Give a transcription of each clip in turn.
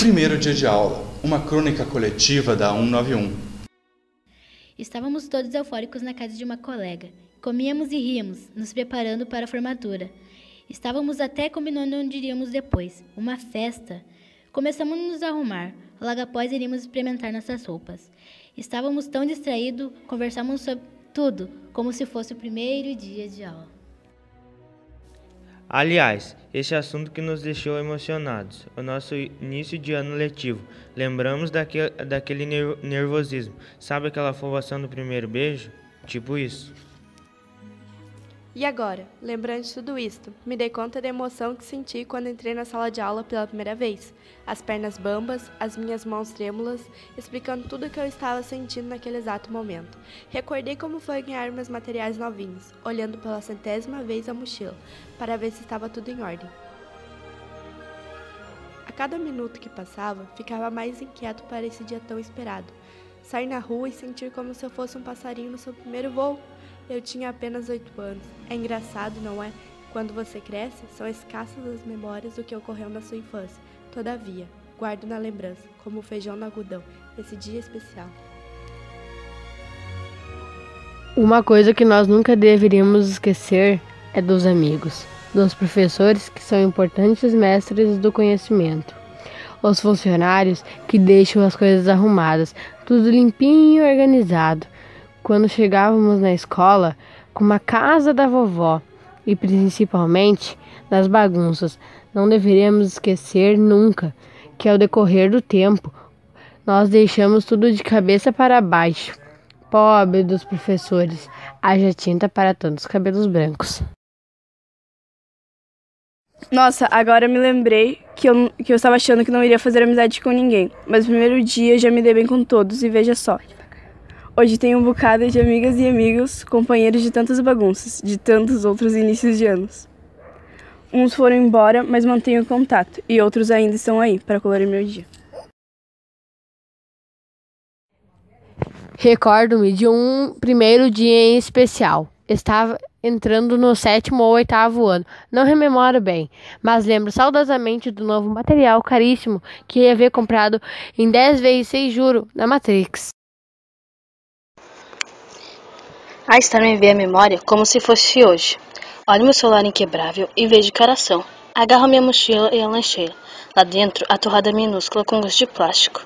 primeiro dia de aula, uma crônica coletiva da 191. Estávamos todos eufóricos na casa de uma colega. Comíamos e ríamos, nos preparando para a formatura. Estávamos até combinando onde iríamos depois. Uma festa. Começamos a nos arrumar. Logo após iríamos experimentar nossas roupas. Estávamos tão distraídos, conversávamos sobre tudo, como se fosse o primeiro dia de aula. Aliás, esse assunto que nos deixou emocionados, o nosso início de ano letivo. Lembramos daquele nervosismo. Sabe aquela afobação do primeiro beijo? Tipo isso. E agora, lembrando de tudo isto, me dei conta da emoção que senti quando entrei na sala de aula pela primeira vez. As pernas bambas, as minhas mãos trêmulas, explicando tudo o que eu estava sentindo naquele exato momento. Recordei como foi ganhar meus materiais novinhos, olhando pela 100ª vez a mochila, para ver se estava tudo em ordem. A cada minuto que passava, ficava mais inquieto para esse dia tão esperado. Sair na rua e sentir como se eu fosse um passarinho no seu primeiro voo. Eu tinha apenas 8 anos. É engraçado, não é? Quando você cresce, são escassas as memórias do que ocorreu na sua infância. Todavia, guardo na lembrança, como o feijão no algodão, esse dia especial. Uma coisa que nós nunca deveríamos esquecer é dos amigos, dos professores que são importantes mestres do conhecimento, os funcionários que deixam as coisas arrumadas, tudo limpinho e organizado. Quando chegávamos na escola, como a casa da vovó, e principalmente das bagunças, não deveríamos esquecer nunca que ao decorrer do tempo, nós deixamos tudo de cabeça para baixo. Pobre dos professores, haja tinta para tantos cabelos brancos. Nossa, agora me lembrei que eu estava achando que não iria fazer amizade com ninguém, mas no primeiro dia já me dei bem com todos e veja só. Hoje tenho um bocado de amigas e amigos, companheiros de tantas bagunças, de tantos outros inícios de anos. Uns foram embora, mas mantenho contato, e outros ainda estão aí para colorir meu dia. Recordo-me de um primeiro dia em especial. Estava entrando no 7º ou 8º ano. Não rememoro bem, mas lembro saudosamente do novo material caríssimo que ia haver comprado em 10 vezes sem juro na Matrix. Está me veio a memória como se fosse hoje. Olho meu celular inquebrável e vejo coração. Agarro minha mochila e a lancheira. Lá dentro, a torrada minúscula com gosto de plástico.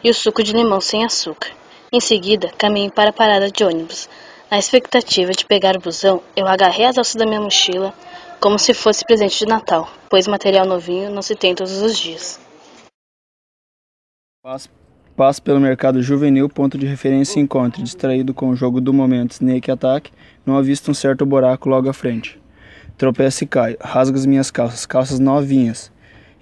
E o suco de limão sem açúcar. Em seguida, caminho para a parada de ônibus. Na expectativa de pegar o busão, eu agarrei as alças da minha mochila como se fosse presente de Natal, pois material novinho não se tem todos os dias. Passo pelo mercado juvenil, ponto de referência e encontro, distraído com o jogo do momento Snake Attack, não avisto um certo buraco logo à frente. Tropeço e caio, rasgo as minhas calças novinhas.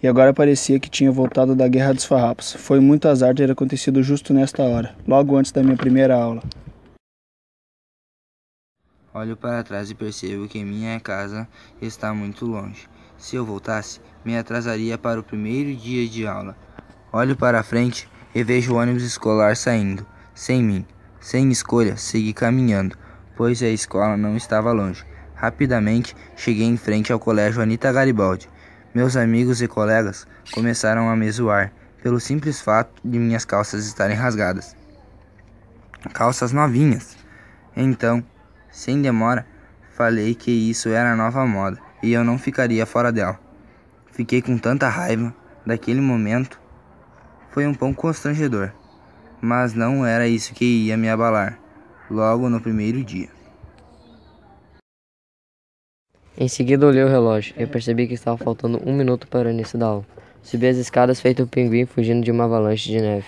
E agora parecia que tinha voltado da Guerra dos Farrapos. Foi muito azar ter acontecido justo nesta hora, logo antes da minha primeira aula. Olho para trás e percebo que minha casa está muito longe. Se eu voltasse, me atrasaria para o primeiro dia de aula. Olho para frente e vejo o ônibus escolar saindo. Sem mim, sem escolha, segui caminhando, pois a escola não estava longe. Rapidamente, cheguei em frente ao colégio Anita Garibaldi. Meus amigos e colegas começaram a me zoar, pelo simples fato de minhas calças estarem rasgadas. Calças novinhas. Então, sem demora, falei que isso era a nova moda e eu não ficaria fora dela. Fiquei com tanta raiva daquele momento. Foi um pouco constrangedor, mas não era isso que ia me abalar, logo no primeiro dia. Em seguida olhei o relógio e percebi que estava faltando 1 minuto para o início da aula. Subi as escadas feito um pinguim fugindo de uma avalanche de neve.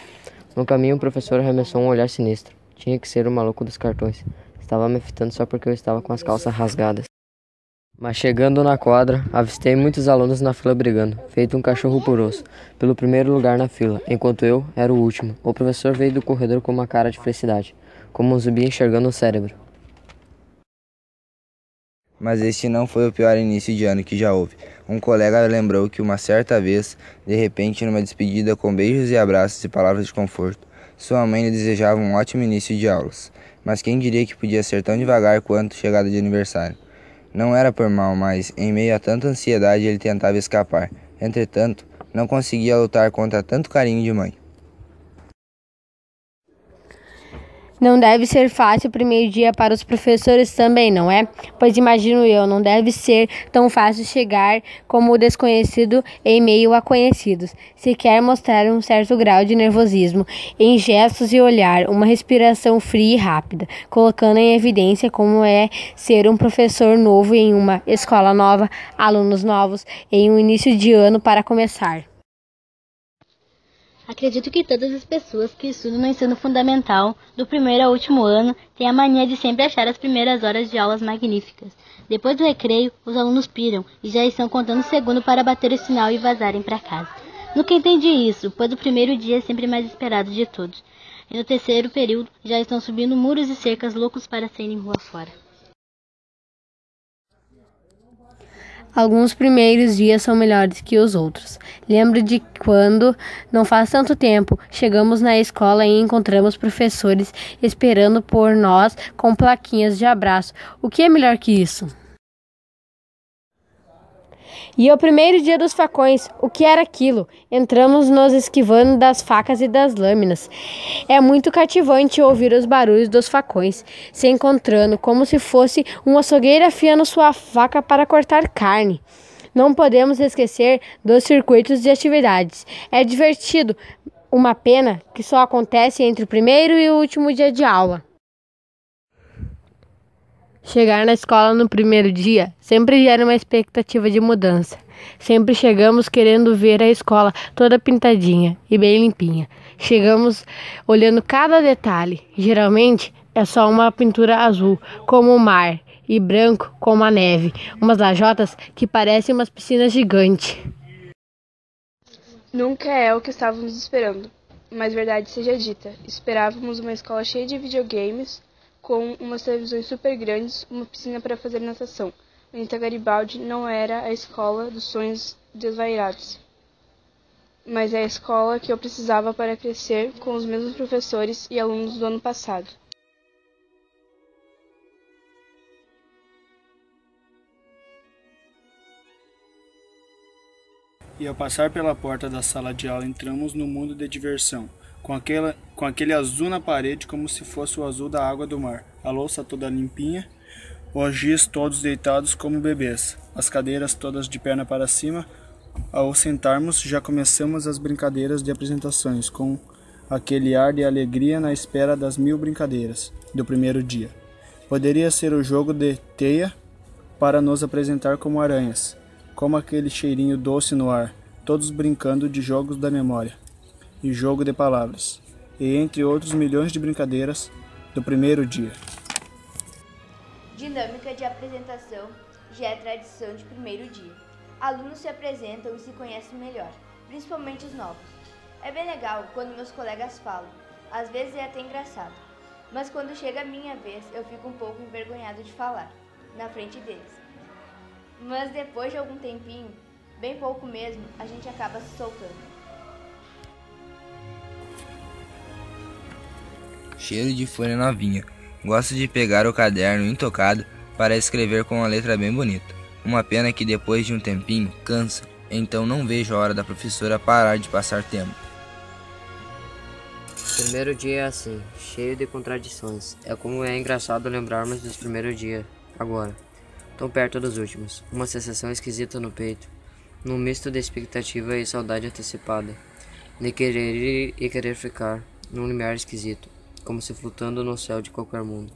No caminho o professor arremessou um olhar sinistro. Tinha que ser o maluco dos cartões. Estava me fitando só porque eu estava com as calças rasgadas. Mas chegando na quadra, avistei muitos alunos na fila brigando, feito um cachorro por osso, pelo primeiro lugar na fila, enquanto eu era o último. O professor veio do corredor com uma cara de felicidade, como um zumbi enxergando o cérebro. Mas este não foi o pior início de ano que já houve. Um colega lembrou que uma certa vez, de repente, numa despedida com beijos e abraços e palavras de conforto, sua mãe lhe desejava um ótimo início de aulas. Mas quem diria que podia ser tão devagar quanto chegada de aniversário? Não era por mal, mas, em meio a tanta ansiedade, ele tentava escapar. Entretanto, Não conseguia lutar contra tanto carinho de mãe. Não deve ser fácil o primeiro dia para os professores também, não é? Pois imagino eu, não deve ser tão fácil chegar como o desconhecido em meio a conhecidos. Se quer mostrar um certo grau de nervosismo em gestos e olhar, uma respiração fria e rápida, colocando em evidência como é ser um professor novo em uma escola nova, alunos novos, em um início de ano para começar. Acredito que todas as pessoas que estudam no ensino fundamental, do primeiro ao último ano, têm a mania de sempre achar as primeiras horas de aulas magníficas. Depois do recreio, os alunos piram e já estão contando segundo para bater o sinal e vazarem para casa. Nunca entendi isso, pois o primeiro dia é sempre mais esperado de todos. E no terceiro período, já estão subindo muros e cercas loucos para saírem rua fora. Alguns primeiros dias são melhores que os outros. Lembro de quando, não faz tanto tempo, chegamos na escola e encontramos professores esperando por nós com plaquinhas de abraço. O que é melhor que isso? E o primeiro dia dos facões, o que era aquilo? Entramos nos esquivando das facas e das lâminas. É muito cativante ouvir os barulhos dos facões, se encontrando como se fosse um açougueiro afiando sua faca para cortar carne. Não podemos esquecer dos circuitos de atividades. É divertido, uma pena que só acontece entre o primeiro e o último dia de aula. Chegar na escola no primeiro dia sempre gera uma expectativa de mudança. Sempre chegamos querendo ver a escola toda pintadinha e bem limpinha. Chegamos olhando cada detalhe. Geralmente é só uma pintura azul, como o mar, e branco, como a neve. Umas lajotas que parecem umas piscinas gigantes. Nunca é o que estávamos esperando, mas verdade seja dita, esperávamos uma escola cheia de videogames, com umas televisões super grandes, uma piscina para fazer natação. Benita Garibaldi não era a escola dos sonhos desvairados, mas é a escola que eu precisava para crescer com os mesmos professores e alunos do ano passado. E ao passar pela porta da sala de aula, entramos no mundo de diversão. Com aquele azul na parede como se fosse o azul da água do mar, a louça toda limpinha, os giz todos deitados como bebês, as cadeiras todas de perna para cima. Ao sentarmos, já começamos as brincadeiras de apresentações, com aquele ar de alegria na espera das 1000 brincadeiras do primeiro dia. Poderia ser o jogo de teia para nos apresentar como aranhas, como aquele cheirinho doce no ar, todos brincando de jogos da memória e jogo de palavras, e entre outros milhões de brincadeiras do primeiro dia. Dinâmica de apresentação já é tradição de primeiro dia. Alunos se apresentam e se conhecem melhor, principalmente os novos. É bem legal quando meus colegas falam, às vezes é até engraçado, mas quando chega a minha vez eu fico um pouco envergonhado de falar, na frente deles. Mas depois de algum tempinho, bem pouco mesmo, a gente acaba se soltando. Cheiro de folha novinha. Gosto de pegar o caderno intocado para escrever com uma letra bem bonita. Uma pena que depois de um tempinho cansa, então não vejo a hora da professora parar de passar tempo. Primeiro dia é assim, cheio de contradições. É como é engraçado lembrarmos dos primeiros dias, agora, tão perto dos últimos. Uma sensação esquisita no peito, num misto de expectativa e saudade antecipada, de querer ir e querer ficar, num limiar esquisito, como se flutuando no céu de qualquer mundo.